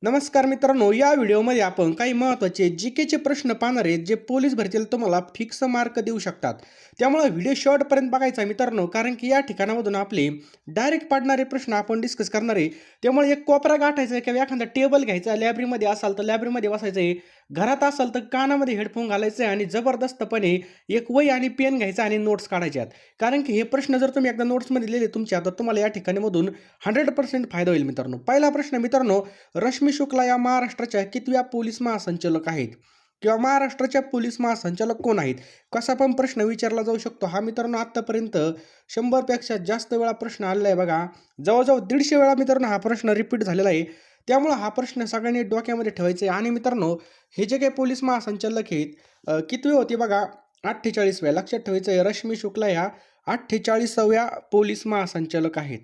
नमस्कार मित्रांनो, या व्हिडिओमध्ये आपण काही महत्त्वाचे जीकेचे प्रश्न पाहणार आहेत जे पोलीस भरतीला तुम्हाला फिक्स मार्क देऊ शकतात. त्यामुळे व्हिडिओ शेवटपर्यंत बघायचा आहे मित्रांनो, कारण की या ठिकाणामधून आपले डायरेक्ट पाडणारे प्रश्न आपण डिस्कस करणार आहे. त्यामुळे एक कोपरा गाठायचा आहे किंवा एखादा टेबल घ्यायचा, लायब्ररीमध्ये असाल तर लायब्ररीमध्ये बसायचं आहे, घरात असाल तर कानामध्ये हेडफोन घालायचे आहे आणि जबरदस्तपणे एक वही आणि पेन घ्यायचा आणि नोट्स काढायच्या आहेत. कारण की हे प्रश्न जर तुम्ही एकदा नोट्समध्ये लिहिले तुमच्या तर तुम्हाला या ठिकाणामधून 100% फायदा होईल मित्रांनो. पहिला प्रश्न मित्रांनो, रश्मी शुक्ला या महाराष्ट्राच्या कितव्या पोलीस महासंचालक आहेत किंवा महाराष्ट्राच्या पोलीस महासंचालक कोण आहेत? कसा पण प्रश्न विचारला जाऊ शकतो. हा मित्रांनो आतापर्यंत 100पेक्षा जास्त वेळा प्रश्न आलेला आहे बघा. जवळजवळ 150 वेळा मित्रांनो हा प्रश्न रिपीट झालेला आहे. त्यामुळे हा प्रश्न सगळ्यांनी डोक्यामध्ये ठेवायचा आहे. आणि मित्रांनो, हे जे काही पोलीस महासंचालक आहेत कितवे होते बघा, 48व्या. लक्षात ठेवायचं आहे, रश्मी शुक्ला ह्या 48व्या पोलीस महासंचालक आहेत.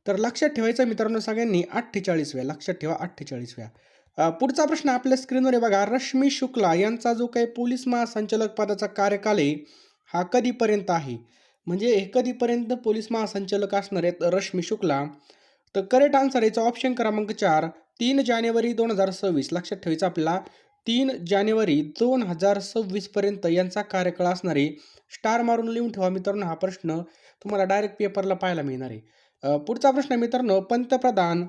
तर लक्षात ठेवायचं मित्रांनो सगळ्यांनी 48व्या. लक्षात ठेवा 48व्या. पुढचा प्रश्न आपल्या स्क्रीनवर आहे बघा. रश्मी शुक्ला यांचा जो काही पोलीस महासंचालक पदाचा कार्यकाल आहे हा कधीपर्यंत आहे? म्हणजे हे कधीपर्यंत पोलीस महासंचालक असणार आहेत रश्मी शुक्ला? तर करेक्ट आन्सर याचा ऑप्शन क्रमांक 4, 3 जानेवारी 2026. लक्षात ठेवायचं आपल्याला 3 जानेवारी 2026 पर्यंत यांचा कार्यकाळ असणार आहे. स्टार मारून लिहून ठेवा मित्रांनो, हा प्रश्न तुम्हाला डायरेक्ट पेपरला पाहायला मिळणार आहे. पुढचा प्रश्न मित्रांनो, पंतप्रधान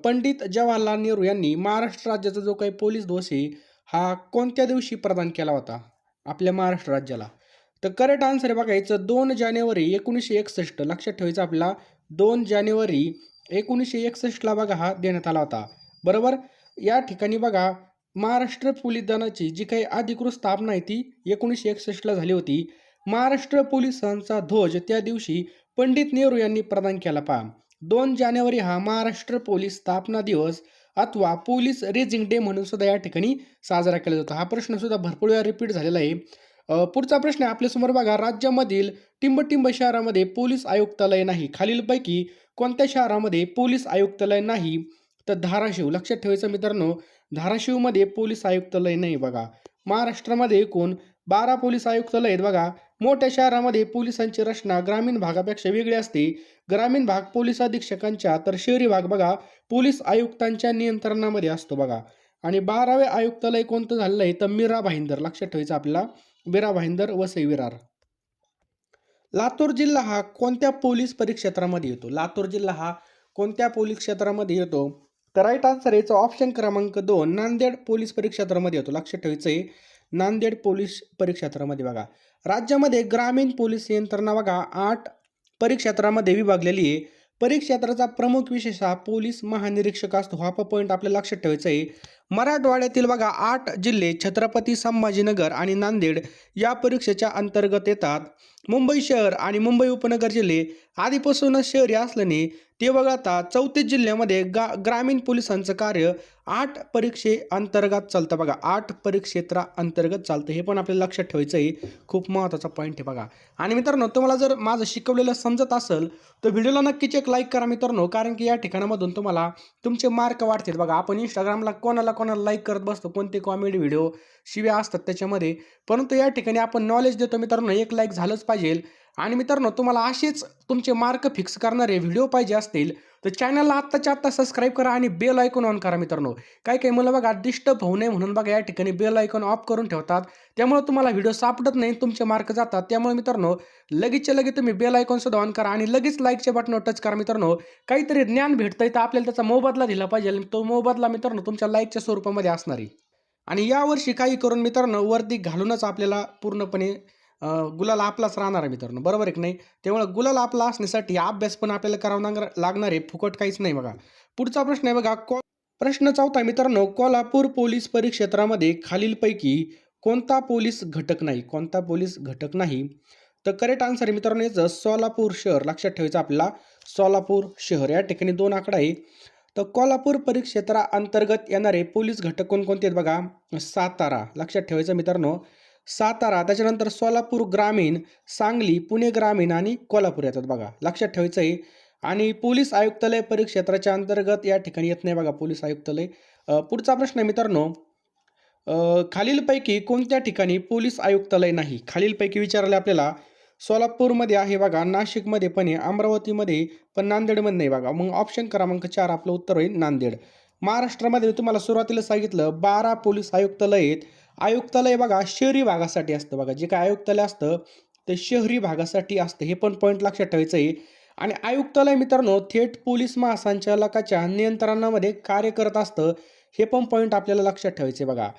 पंडित जवाहरलाल नेहरू यांनी महाराष्ट्र राज्याचा जो काही पोलीस ध्वज आहे हा कोणत्या दिवशी प्रदान केला होता आपल्या महाराष्ट्र राज्याला? तर करेक्ट आन्सर आहे बघा याचं 2 जानेवारी 1961. लक्षात ठेवायचं आपल्याला 2 जानेवारी 1961ला बघा हा देण्यात आला होता. बरोबर. या ठिकाणी बघा, महाराष्ट्र पोलीस दलाची जी काही अधिकृत स्थापना आहे ती 1961ला झाली होती. महाराष्ट्र पोलिसांचा ध्वज त्या दिवशी पंडित नेहरू यांनी प्रदान केला. पहा, 2 जानेवारी हा महाराष्ट्र पोलीस स्थापना दिवस अथवा पोलीस रेजिंग डे म्हणून सुद्धा या ठिकाणी साजरा केला जातो. हा प्रश्न सुद्धा भरपूर वेळा रिपीट झालेला आहे. पुढचा प्रश्न आहे आपल्यासमोर बघा. राज्यामधील टिंबटिंब शहरामध्ये पोलीस आयुक्तालय नाही. खालीलपैकी कोणत्या शहरामध्ये पोलीस आयुक्तालय नाही? तर धाराशिव. लक्षात ठेवायचं मित्रांनो, धाराशिवमध्ये पोलीस आयुक्तालय नाही बघा. महाराष्ट्रामध्ये एकूण 12 पोलीस आयुक्तालय आहेत बघा. मोठ्या शहरामध्ये पोलिसांची रचना ग्रामीण भागापेक्षा वेगळी असते. ग्रामीण भाग पोलीस अधीक्षकांच्या तर शहरी भाग बघा पोलीस आयुक्तांच्या नियंत्रणामध्ये असतो बघा. आणि 12वे आयुक्तालय कोणतं झालेलं आहे तर मीरा भाईंदर. लक्षात ठेवायचं आपल्याला, मीरा भाईंदर वसई विरार. लातूर जिल्हा हा कोणत्या पोलीस परिक्षेत्रामध्ये येतो? लातूर जिल्हा हा कोणत्या पोलीस क्षेत्रामध्ये येतो? तर राईट आन्सर याचा ऑप्शन क्रमांक 2, नांदेड पोलीस परिक्षेत्रामध्ये येतो. लक्षात ठेवायचं आहे, नांदेड पोलीस परिक्षेत्रामध्ये बघा. राज्यामध्ये ग्रामीण पोलीस यंत्रणा बघा 8 परिक्षेत्रामध्ये विभागलेली आहे. परिक्षेत्राचा प्रमुख विशेष हा पोलीस महानिरीक्षक असतो. हा पॉईंट आपल्याला लक्षात ठेवायचा आहे. मराठवाड्यातील बघा 8 जिल्हे छत्रपती संभाजीनगर आणि नांदेड या परीक्षेच्या अंतर्गत येतात. मुंबई शहर आणि मुंबई उपनगर जिल्हे आधीपासूनच शहरी असल्याने ते वगळता 34 जिल्ह्यामध्ये ग्रामीण पोलिसांचं कार्य 8 परीक्षे अंतर्गत चालतं बघा. 8 परिक्षेत्रा अंतर्गत चालतं. हे पण आपल्याला लक्षात ठेवायचं आहे. खूप महत्त्वाचा पॉईंट आहे बघा. आणि मित्रांनो, तुम्हाला जर माझं शिकवलेलं समजत असेल तर व्हिडिओला नक्कीच एक लाईक करा मित्रांनो, कारण की या ठिकाणामधून तुम्हाला तुमचे मार्क वाढतील बघा. आपण इंस्टाग्रामला कोणाला लाईक करत बसतो, कोणते कॉमेडी व्हिडिओ शिव्या असतात त्याच्यामध्ये, परंतु या ठिकाणी आपण नॉलेज देतो मित्रांनो. एक लाईक झालंच पाहिजे. आणि मित्रांनो, तुम्हाला असेच तुमचे मार्क फिक्स करणारे व्हिडिओ पाहिजे असतील तर चॅनलला आत्ताच्या आत्ता सबस्क्राईब करा आणि बेल आयकॉन ऑन करा मित्रांनो. काही मुलं बघा डिस्टर्ब होऊ नये म्हणून बघा या ठिकाणी बेल आयकॉन ऑफ करून ठेवतात. त्यामुळे तुम्हाला व्हिडिओ सापडत नाही, तुमचे मार्क जातात. त्यामुळे मित्रांनो, लगेचच्या लगेच तुम्ही बेल आयकॉन सुद्धा ऑन करा आणि लगेच लाईकच्या बटनवर टच करा मित्रांनो. काहीतरी ज्ञान भेटतंय तर आपल्याला त्याचा मोबदला दिला पाहिजे. तो मोबदला मित्रांनो तुमच्या लाईकच्या स्वरूपामध्ये असणार आहे. आणि यावर्षी काही करून मित्रांनो वर्दी घालूनच आपल्याला पूर्णपणे गुलाल आपलाच राहणार आहे मित्रांनो, बरोबर आहे की नाही? त्यामुळे गुलाल आपला असण्यासाठी अभ्यास पण आपल्याला करावा लागणार आहे, फुकट काहीच नाही बघा. पुढचा प्रश्न आहे बघा. प्रश्न 4 मित्रांनो, कोल्हापूर पोलीस परिक्षेत्रामध्ये खालीलपैकी कोणता पोलीस घटक नाही? कोणता पोलीस घटक नाही? तर करेक्ट आन्सर आहे मित्रांनो याचं सोलापूर शहर. लक्षात ठेवायचं आपल्याला, सोलापूर शहर. या ठिकाणी 2 आकडा आहे. तर कोल्हापूर परिक्षेत्रा अंतर्गत येणारे पोलीस घटक कोणकोणते आहेत बघा? सातारा. लक्षात ठेवायचं मित्रांनो, सातारा. त्याच्यानंतर सोलापूर ग्रामीण, सांगली, पुणे ग्रामीण आणि कोल्हापूर येतात बघा. लक्षात ठेवायचं आहे. आणि पोलीस आयुक्तालय परिक्षेत्राच्या अंतर्गत या ठिकाणी येत नाही बघा पोलीस आयुक्तालय. पुढचा प्रश्न आहे मित्रांनो, खालीलपैकी कोणत्या ठिकाणी पोलीस आयुक्तालय नाही? खालीलपैकी विचारले आपल्याला. सोलापूरमध्ये आहे बघा, नाशिकमध्ये पण आहे, अमरावतीमध्ये पण, नांदेडमध्ये नाही बघा. मग ऑप्शन क्रमांक 4 आपलं उत्तर होईल नांदेड. महाराष्ट्रामध्ये मी तुम्हाला सुरुवातीला सांगितलं 12 पोलीस आयुक्तालय आहेत. आयुक्तालय बघा शहरी भागासाठी असतं बघा. जे काही आयुक्तालय असतं ते शहरी भागासाठी असतं. हे पण पॉईंट लक्षात ठेवायचं आहे. आणि आयुक्तालय मित्रांनो थेट पोलीस महासंचालकाच्या नियंत्रणामध्ये कार्य करत असतं. हे पण पॉईंट आपल्याला लक्षात ठेवायचे बघा.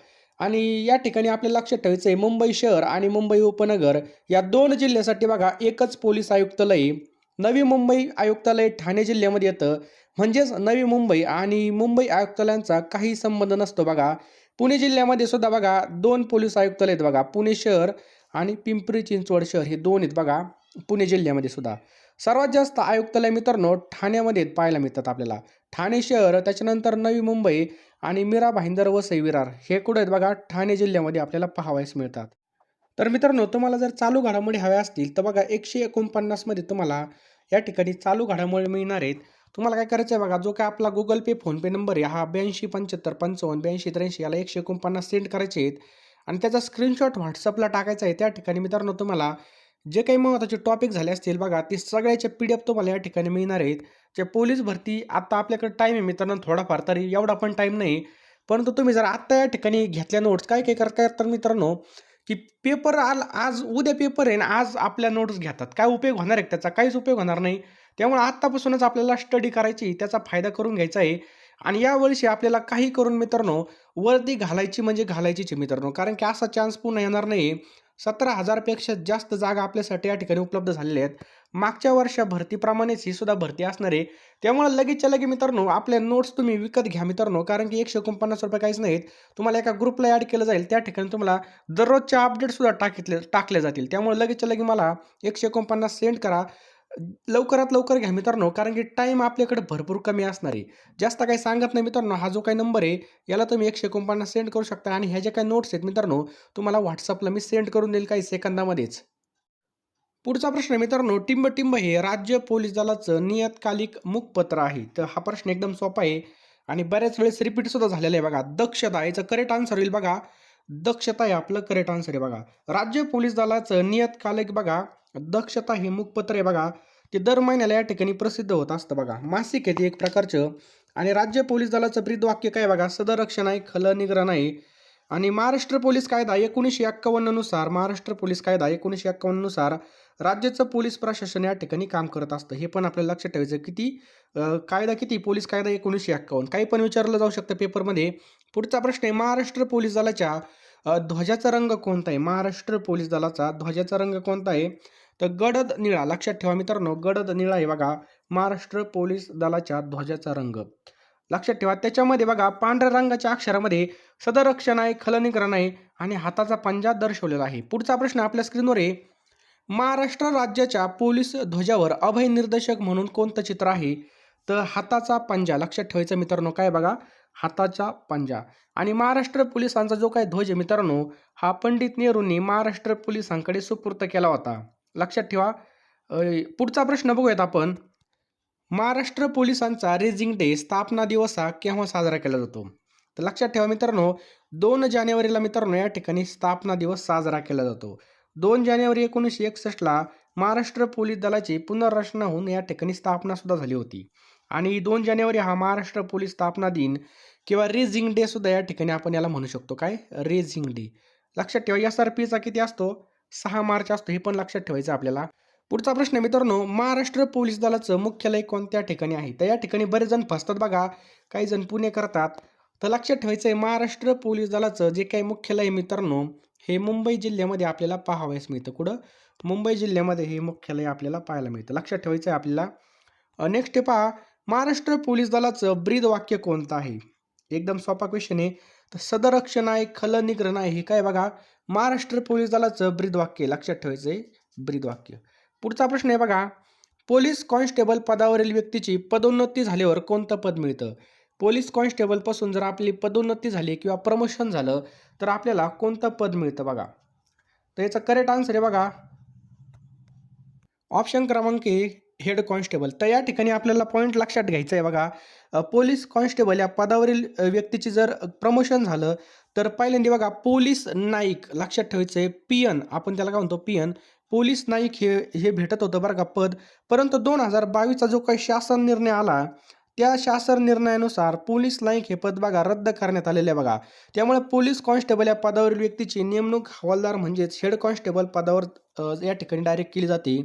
आणि या ठिकाणी आपल्याला लक्षात ठेवायचं आहे मुंबई शहर आणि मुंबई उपनगर या 2 जिल्ह्यासाठी बघा एकच पोलीस आयुक्तालय आहे. नवी मुंबई आयुक्तालय ठाणे जिल्ह्यामध्ये येतं. म्हणजेच नवी मुंबई आणि मुंबई आयुक्तालयांचा काही संबंध नसतो बघा. पुणे जिल्ह्यामध्ये सुद्धा बघा 2 पोलीस आयुक्तालय आहेत बघा. पुणे शहर आणि पिंपरी चिंचवड शहर हे 2 आहेत बघा पुणे जिल्ह्यामध्ये सुद्धा. सर्वात जास्त आयुक्तालय मित्रांनो ठाण्यामध्ये पाहायला मिळतात आपल्याला. ठाणे शहर, त्याच्यानंतर नवी मुंबई आणि मीरा भाईंदर वसई विरार हे कुठे आहेत बघा ठाणे जिल्ह्यामध्ये आपल्याला पाहावयास मिळतात. तर मित्रांनो तुम्हाला जर चालू घडामोडी हव्या असतील तर बघा 149 मध्ये तुम्हाला या ठिकाणी चालू घडामोडी मिळणार आहेत. तुम्हाला काय करायचं आहे बघा, जो काय आपला Google Pay, फोनपे नंबर आहे हा 8275558283 याला 149 सेंड करायचे आहेत आणि त्याचा स्क्रीनशॉट WhatsAppला टाकायचा आहे. त्या ठिकाणी मित्रांनो तुम्हाला जे काही महत्त्वाचे टॉपिक झाले असतील बघा ते सगळ्याचे PDF तुम्हाला या ठिकाणी मिळणार आहेत. जे पोलीस भरती आता आपल्याकडे टाईम आहे मित्रांनो थोडाफार, तरी एवढा पण टाईम नाही. परंतु तुम्ही जर आत्ता या ठिकाणी घेतल्या नोट्स काय काय करता तर मित्रांनो की पेपर आज उद्या पेपर आहे आणि आज आपल्या नोट्स घेतात. काय उपयोग होणार आहे त्याचा? काहीच उपयोग होणार नाही. त्यामुळे आत्तापासूनच आपल्याला स्टडी करायची, त्याचा फायदा करून घ्यायचा आहे. आणि यावर्षी आपल्याला काही करून मित्रांनो वर्दी घालायची म्हणजे घालायचीच आहे मित्रांनो. कारण की असा चान्स पुन्हा येणार नाही. 17,000 पेक्षा जास्त जागा आपल्यासाठी या ठिकाणी उपलब्ध झालेल्या आहेत. मागच्या वर्षा भरतीप्रमाणेच ही सुद्धा भरती असणार आहे. त्यामुळे लगेचच्या लगे मित्रांनो आपल्या नोट्स तुम्ही विकत घ्या मित्रांनो. कारण की ₹149 काहीच नाहीत. तुम्हाला एका ग्रुपला ॲड केलं जाईल. त्या ठिकाणी तुम्हाला दररोजच्या अपडेटसुद्धा टाकले जातील. त्यामुळे लगेचच्या लगे मला 149 सेंड करा. लवकरात लवकर घ्या मित्रांनो. कारण की टाईम आपल्याकडे भरपूर कमी असणार आहे. जास्त काही सांगत नाही मित्रांनो. हा जो काही नंबर आहे याला तुम्ही 149 सेंड करू शकता आणि ह्या ज्या काही नोट्स आहेत मित्रांनो तुम्हाला WhatsAppला मी सेंड करून देईल काही सेकंदामध्येच. पुढचा प्रश्न मित्रांनो, टिंब हे राज्य पोलीस दलाचं नियतकालिक मुखपत्र आहे. तर हा प्रश्न एकदम सोपा आहे आणि बऱ्याच वेळेस रिपीट सुद्धा झालेला आहे बघा. दक्षता याचं करेक्ट आन्सर होईल बघा. दक्षता हे आपलं करेक्ट आन्सर आहे बघा. राज्य पोलीस दलाचं नियतकालिक बघा दक्षता हे मुखपत्र आहे बघा. ते दर महिन्याला या ठिकाणी प्रसिद्ध होत असतं बघा. मासिक आहे ते एक प्रकारचं. आणि राज्य पोलीस दलाचं ब्रीदवाक्य काय बघा, सदरक्षण आहे, खलनिग्रह आहे. आणि महाराष्ट्र पोलीस कायदा 1951 नुसार राज्याचं पोलीस प्रशासन या ठिकाणी काम करत असतं. हे पण आपल्याला लक्षात ठेवायचं. कायदा किती? पोलीस कायदा 1951. काही पण विचारलं जाऊ शकतं पेपरमध्ये. पुढचा प्रश्न आहे, महाराष्ट्र पोलीस दलाच्या ध्वजाचा रंग कोणता आहे? महाराष्ट्र पोलीस दलाचा ध्वजाचा रंग कोणता आहे? तर गडद निळा. लक्षात ठेवा मित्रांनो, गडद निळा आहे बघा महाराष्ट्र पोलीस दलाच्या ध्वजाचा रंग. लक्षात ठेवा. त्याच्यामध्ये बघा पांढऱ्या रंगाच्या अक्षरामध्ये सदरक्षण आहे, खलनिग्रह आहे आणि हाताचा पंजा दर्शवलेला आहे. पुढचा प्रश्न आपल्या स्क्रीनवर आहे, महाराष्ट्र राज्याच्या पोलीस ध्वजावर अभय निर्देशक म्हणून कोणतं चित्र आहे? तर हाताचा पंजा. लक्षात ठेवायचं मित्रांनो, काय बघा हाताचा पंजा. आणि महाराष्ट्र पोलिसांचा जो काही ध्वज आहे मित्रांनो हा पंडित नेहरूंनी महाराष्ट्र पोलिसांकडे सुपूर्द केला होता. लक्षात ठेवा. पुढचा प्रश्न बघूयात आपण, महाराष्ट्र पोलिसांचा रेझिंग डे स्थापना दिवस हा केव्हा साजरा केला जातो? तर लक्षात ठेवा मित्रांनो 2 जानेवारीला मित्रांनो या ठिकाणी स्थापना दिवस साजरा केला जातो. 2 जानेवारी 1961ला महाराष्ट्र पोलीस दलाची पुनर्रचना होऊन या ठिकाणी स्थापना सुद्धा झाली होती. आणि 2 जानेवारी हा महाराष्ट्र पोलीस स्थापना दिन किंवा रेझिंग डे सुद्धा या ठिकाणी आपण याला म्हणू शकतो. काय? Raising day. लक्षात ठेवा. SRPचा किती असतो? 6 मार्च असतो. हे पण लक्षात ठेवायचं आपल्याला. पुढचा प्रश्न मित्रांनो, महाराष्ट्र पोलीस दलाचं मुख्यालय कोणत्या ठिकाणी आहे? तर या ठिकाणी बरेच जण फसतात बघा. काही जण पुणे करतात. तर लक्षात ठेवायचं आहे महाराष्ट्र पोलीस दलाचं जे काही मुख्यालय आहे मित्रांनो हे मुंबई जिल्ह्यामध्ये आपल्याला पाहावयास मिळतं. कुठं? मुंबई जिल्ह्यामध्ये हे मुख्यालय आपल्याला पाहायला मिळतं. लक्षात ठेवायचं आहे आपल्याला. नेक्स्ट पहा, महाराष्ट्र पोलीस दलाचं ब्रीद वाक्य कोणतं आहे? एकदम सोपा क्वेश्चन आहे. तर सदरक्षण आहे, खलनिग्रह आहे. हे काय बघा महाराष्ट्र पोलीस दलाचं ब्रीद वाक्य. लक्षात ठेवायचं आहे ब्रीद वाक्य. पुढचा प्रश्न आहे बघा, पोलीस कॉन्स्टेबल पदावरील व्यक्तीची पदोन्नती झाल्यावर कोणतं पद मिळतं? पोलीस कॉन्स्टेबल पासून जर आपली पदोन्नती झाली किंवा प्रमोशन झालं तर आपल्याला कोणतं पद मिळतं बघा. तर याचा करेक्ट आन्सर आहे बघा ऑप्शन क्रमांक ए, हेड कॉन्स्टेबल. तर या ठिकाणी आपल्याला पॉईंट लक्षात घ्यायचं आहे बघा. पोलीस कॉन्स्टेबल या पदावरील व्यक्तीची जर प्रमोशन झालं तर पहिल्यांदा बघा पोलीस नाईक. लक्षात ठेवायचं आहे पियन, आपण त्याला काय म्हणतो पियन. पोलीस नाईक हे भेटत होतं बरं का पद. परंतु 2022चा जो काही शासन निर्णय आला त्या शासन निर्णयानुसार पोलीस लाईक हे पद बघा रद्द करण्यात आलेले आहे बघा. त्यामुळे पोलीस कॉन्स्टेबल या पदावरील व्यक्तीची नेमणूक हवालदार म्हणजेच हेड कॉन्स्टेबल पदावर या ठिकाणी डायरेक्ट केली जाते.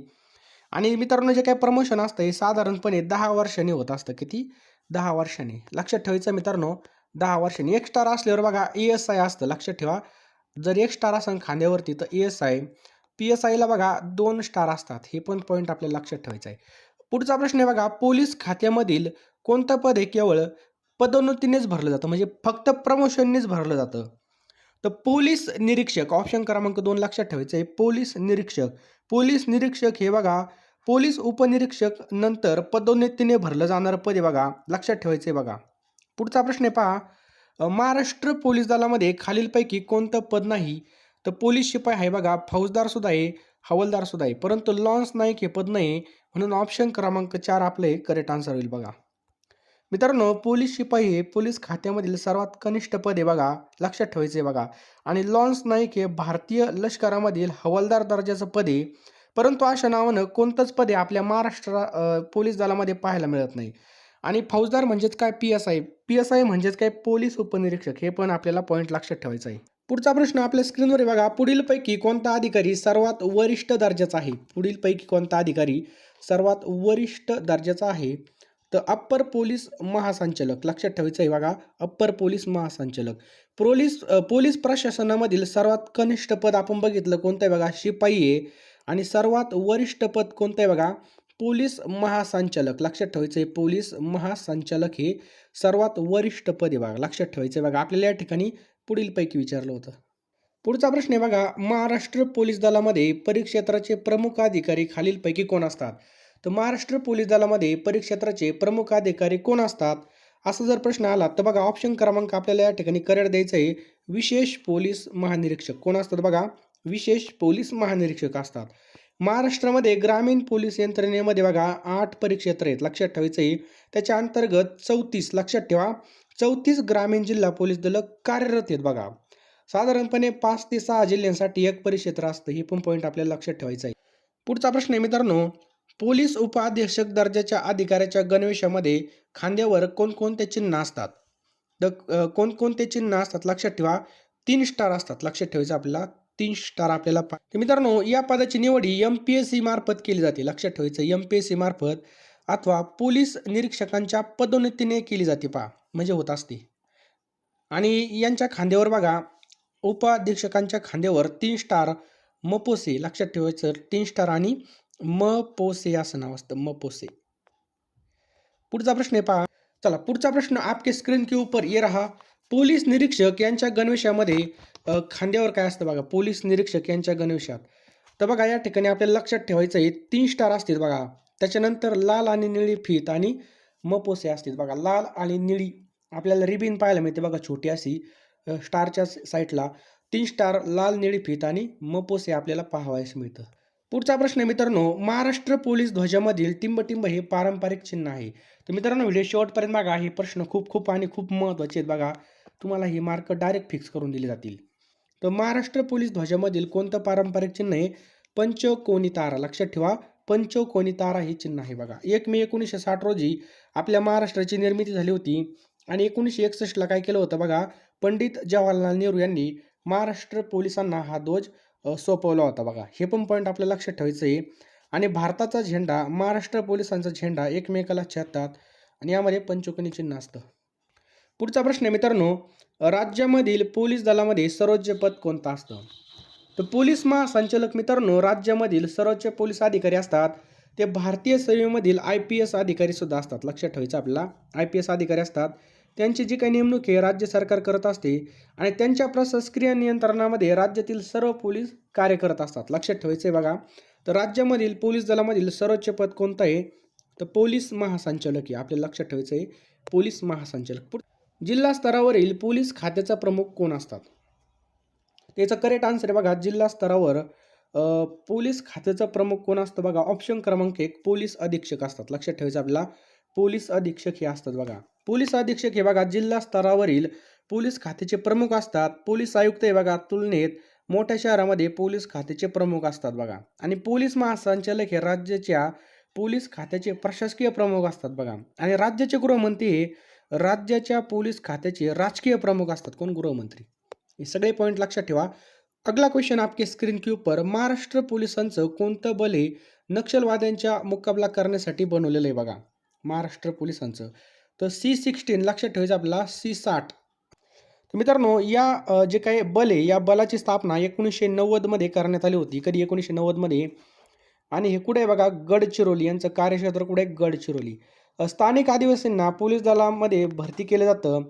आणि मित्रांनो, जे काही प्रमोशन असतं हे साधारणपणे 10 वर्षांनी होत असतं. किती? 10 वर्षांनी. लक्षात ठेवायचं मित्रांनो, 10 वर्षांनी. 1 स्टार असल्यावर बघा ASI असतं, लक्षात ठेवा. जर 1 स्टार असेल खांद्यावरती तर ASI. PSIला बघा 2 स्टार असतात. हे पण पॉईंट आपल्याला लक्षात ठेवायचं आहे. पुढचा प्रश्न आहे बघा, पोलीस खात्यामधील कोणतं पद हे केवळ पदोन्नतीनेच भरलं जातं, म्हणजे फक्त प्रमोशननेच भरलं जातं? तर पोलीस निरीक्षक, ऑप्शन क्रमांक 2 लक्षात ठेवायचं आहे. पोलीस निरीक्षक. पोलीस निरीक्षक हे बघा पोलीस उपनिरीक्षक नंतर पदोन्नतीने भरलं जाणारं पद आहे बघा, लक्षात ठेवायचं आहे बघा. पुढचा प्रश्न आहे पहा, महाराष्ट्र पोलीस दलामध्ये खालीलपैकी कोणतं पद नाही? तर पोलीस शिपाई आहे बघा, फौजदार सुद्धा आहे, हवालदार सुद्धा आहे, परंतु लॉन्स नाईक हे पद नाही, म्हणून ऑप्शन क्रमांक 4 आपले करेक्ट आन्सर होईल बघा. मित्रांनो, पोलीस शिपाई हे पोलीस खात्यामधील सर्वात कनिष्ठ पद आहे बघा, लक्षात ठेवायचं आहे बघा. आणि लॉन्स नाईक हे भारतीय लष्करामधील हवालदार दर्जाचं पद आहे, परंतु अशा नावानं कोणतंच पद आहे आपल्या महाराष्ट्र पोलीस दलामध्ये पाहायला मिळत नाही. आणि फौजदार म्हणजेच काय? PSI. PSI म्हणजेच काय? पोलीस उपनिरीक्षक. हे पण आपल्याला पॉईंट लक्षात ठेवायचं आहे. पुढचा प्रश्न आपल्या स्क्रीनवर आहे बघा, पुढीलपैकी कोणता अधिकारी सर्वात वरिष्ठ दर्जाचा आहे? पुढीलपैकी कोणता अधिकारी सर्वात वरिष्ठ दर्जाचा आहे? तर अप्पर पोलीस महासंचालक. लक्षात ठेवायचं आहे बघा, अप्पर पोलीस महासंचालक. पोलीस प्रशासनामधील सर्वात कनिष्ठ पद आपण बघितलं कोणतं आहे बघा? शिपाई आहे. आणि सर्वात वरिष्ठ पद कोणतं आहे बघा? पोलीस महासंचालक. लक्षात ठेवायचं आहे, पोलीस महासंचालक हे सर्वात वरिष्ठ पद आहे बघा, लक्षात ठेवायचं आहे बघा. आपल्याला या ठिकाणी पुढीलपैकी विचारलं होतं. पुढचा प्रश्न आहे बघा, महाराष्ट्र पोलीस दलामध्ये परिक्षेत्राचे प्रमुख अधिकारी खालीलपैकी कोण असतात? तर महाराष्ट्र पोलीस दलामध्ये परिक्षेत्राचे प्रमुख अधिकारी कोण असतात? असा जर प्रश्न आला तर बघा ऑप्शन क्रमांक आपल्याला या ठिकाणी करेक्ट द्यायचं आहे. विशेष पोलीस महानिरीक्षक. कोण असतात बघा? विशेष पोलीस महानिरीक्षक असतात. महाराष्ट्रामध्ये ग्रामीण पोलीस यंत्रणेमध्ये बघा 8 परिक्षेत्र आहेत, लक्षात ठेवायचं आहे. त्याच्या अंतर्गत 34, लक्षात ठेवा, 34 ग्रामीण जिल्हा पोलीस दल कार्यरत आहेत बघा. साधारणपणे 5 ते 6 जिल्ह्यांसाठी एक परिक्षेत्र असतं, हे पण पॉईंट आपल्याला लक्षात ठेवायचं आहे. पुढचा प्रश्न आहे मित्रांनो, पोलीस उपअधीक्षक दर्जाच्या अधिकाऱ्याच्या गणवेशामध्ये खांद्यावर कोणकोणते चिन्ह असतात? तर कोणकोणते चिन्ह असतात? लक्षात ठेवा, 3 स्टार असतात, लक्षात ठेवायचं आपल्याला. 3 स्टार आपल्याला. तर मित्रांनो, या पदाची निवड ही MPSC मार्फत केली जाते, लक्षात ठेवायचं. MPSC मार्फत अथवा पोलीस निरीक्षकांच्या पदोन्नतीने केली जाते पहा, म्हणजे होत असते. आणि यांच्या खांद्यावर बघा, उपअधीक्षकांच्या खांद्यावर 3 स्टार मपोसे, लक्षात ठेवायचं, 3 स्टार आणि मपोसे असं नाव असतं, मपोसे. पुढचा प्रश्न आहे पहा. चला, पुढचा प्रश्न आपके स्क्रीन के ऊपर ये रहा. पोलीस निरीक्षक यांच्या गणवेशामध्ये खांद्यावर काय असतं बघा? पोलीस निरीक्षक यांच्या गणवेशात तर बघा या ठिकाणी आपल्याला लक्षात ठेवायचं आहे, 3 स्टार असतील बघा. त्याच्यानंतर लाल आणि निळी फीत आणि मपोसे असतील बघा. लाल आणि निळी आपल्याला रिबीन पाहायला मिळते बघा, छोटी अशी स्टारच्या साईडला. 3 स्टार, लाल निळी फीत आणि मपोसे आपल्याला पाहावयास मिळतं. पुढचा प्रश्न आहे मित्रांनो, महाराष्ट्र पोलीस ध्वजामधील टिंबटिंब हे पारंपरिक चिन्ह आहे. तर मित्रांनो, व्हिडिओ शेवटपर्यंत बघा. हे प्रश्न खूप आणि खूप महत्त्वाचे आहेत बघा. तुम्हाला हे मार्क डायरेक्ट फिक्स करून दिले जातील. तर महाराष्ट्र पोलीस ध्वजामधील कोणतं पारंपरिक चिन्ह आहे? पंचकोनी तारा. लक्षात ठेवा, पंचकोनी तारा हे चिन्ह आहे बघा. 1 मे 1960 रोजी आपल्या महाराष्ट्राची निर्मिती झाली होती. आणि 1961ला काय केलं होतं बघा? पंडित जवाहरलाल नेहरू यांनी महाराष्ट्र पोलिसांना हा ध्वज सोपवला होता बघा. हे पण पॉईंट आपल्याला लक्षात ठेवायचं आहे. आणि भारताचा झेंडा, महाराष्ट्र पोलिसांचा झेंडा एकमेकाला छेदतात आणि यामध्ये पंचकोनी चिन्ह असतं. पुढचा प्रश्न आहे मित्रांनो, राज्यामधील पोलीस दलामध्ये सर्वोच्च पद कोणतं असतं? तर पोलीस महासंचालक मित्रांनो राज्यामधील सर्वोच्च पोलीस अधिकारी असतात. ते भारतीय सेवेमधील IPS अधिकारी सुद्धा असतात, लक्षात ठेवायचं आपल्याला. IPS अधिकारी असतात. त्यांची जी काही नेमणूक आहे राज्य सरकार करत असते आणि त्यांच्या प्रशासकीय नियंत्रणामध्ये राज्यातील सर्व पोलीस कार्य करत असतात, लक्षात ठेवायचं आहे बघा. तर राज्यामधील पोलीस दलामधील सर्वोच्च पद कोणतं आहे? तर पोलीस महासंचालक आहे, आपल्याला लक्षात ठेवायचं आहे, पोलीस महासंचालक. जिल्हा स्तरावरील पोलीस खात्याचा प्रमुख कोण असतात? त्याचं करेक्ट आन्सर आहे बघा, जिल्हा स्तरावर पोलीस खात्याचा प्रमुख कोण असतं बघा? ऑप्शन क्रमांक 1 पोलीस अधीक्षक असतात, लक्षात ठेवायचं आपल्याला. पोलीस अधीक्षक हे असतात बघा. पोलीस अधीक्षक हे बघा जिल्हा स्तरावरील पोलीस खात्याचे प्रमुख असतात. पोलीस आयुक्त हे बघा तुलनेत मोठ्या शहरामध्ये पोलीस खात्याचे प्रमुख असतात बघा. आणि पोलीस महासंचालक हे राज्याच्या पोलीस खात्याचे प्रशासकीय प्रमुख असतात बघा. आणि राज्याचे गृहमंत्री हे राज्याच्या पोलीस खात्याचे राजकीय प्रमुख असतात. कोण? गृहमंत्री. हे सगळे पॉईंट लक्षात ठेवा. अगला क्वेश्चन आपके स्क्रीन के ऊपर, महाराष्ट्र पोलिसांचं कोणतं बल हे नक्षलवाद्यांच्या मुकाबला करण्यासाठी बनवलेलं आहे बघा. महाराष्ट्र पोलिसांचं तर C-16 लक्षात ठेवायचं आपल्याला, C-60. तर मित्रांनो या जे काही बल आहे या बलाची स्थापना 1990 मध्ये करण्यात आली होती. कधी? 1990 मध्ये. आणि हे कुठे आहे बघा? गडचिरोली. यांचं कार्यक्षेत्र कुठे आहे? गडचिरोली. स्थानिक आदिवासींना पोलीस दलामध्ये भरती केलं जातं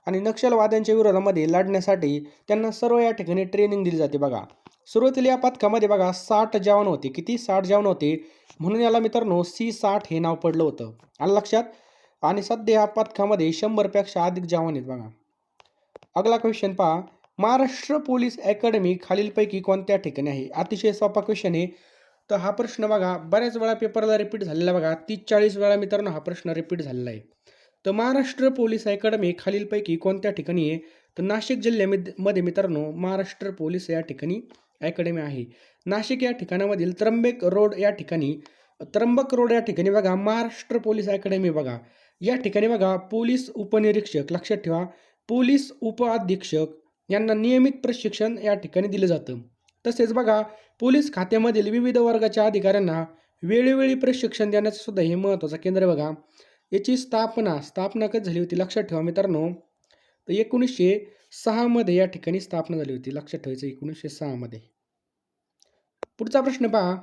आणि नक्षलवाद्यांच्या विरोधामध्ये लढण्यासाठी त्यांना सर्व या ठिकाणी ट्रेनिंग दिली जाते बघा. सुरुवातीला या पथकामध्ये बघा 60 जवान होते. किती? 60 जवान होते. म्हणून याला मित्रांनो C-60 हे नाव पडलं होतं. आलं लक्षात? आणि सध्या या पथकामध्ये 100 पेक्षा अधिक जवान आहेत बघा. अगला क्वेश्चन पहा, महाराष्ट्र पोलीस अकॅडमी खालीलपैकी कोणत्या ठिकाणी आहे? अतिशय सोपा क्वेश्चन आहे. तर हा प्रश्न बघा बऱ्याच वेळा पेपरला रिपीट झालेला बघा. 30-40 वेळा मित्रांनो हा प्रश्न रिपीट झालेला आहे. तर महाराष्ट्र पोलीस अकॅडमी खालीलपैकी कोणत्या ठिकाणी आहे? तर नाशिक जिल्ह्यामध्ये मित्रांनो महाराष्ट्र पोलीस या ठिकाणी अकॅडमी आहे. नाशिक या ठिकाणामधील त्र्यंबक रोड या ठिकाणी बघा महाराष्ट्र पोलीस अकॅडमी बघा. या ठिकाणी बघा पोलीस उपनिरीक्षक, लक्षात ठेवा, पोलीस उपअधीक्षक यांना नियमित प्रशिक्षण या ठिकाणी दिलं जातं. तसेच बघा पोलीस खात्यामधील विविध वर्गाच्या अधिकाऱ्यांना वेळोवेळी प्रशिक्षण देण्याचं सुद्धा हे महत्त्वाचं केंद्र आहे बघा. याची स्थापना कधी झाली होती? लक्षात ठेवा मित्रांनो, तर 1906 मध्ये या ठिकाणी स्थापना झाली होती. लक्षात ठेवायचं 1906 मध्ये. पुढचा प्रश्न पहा,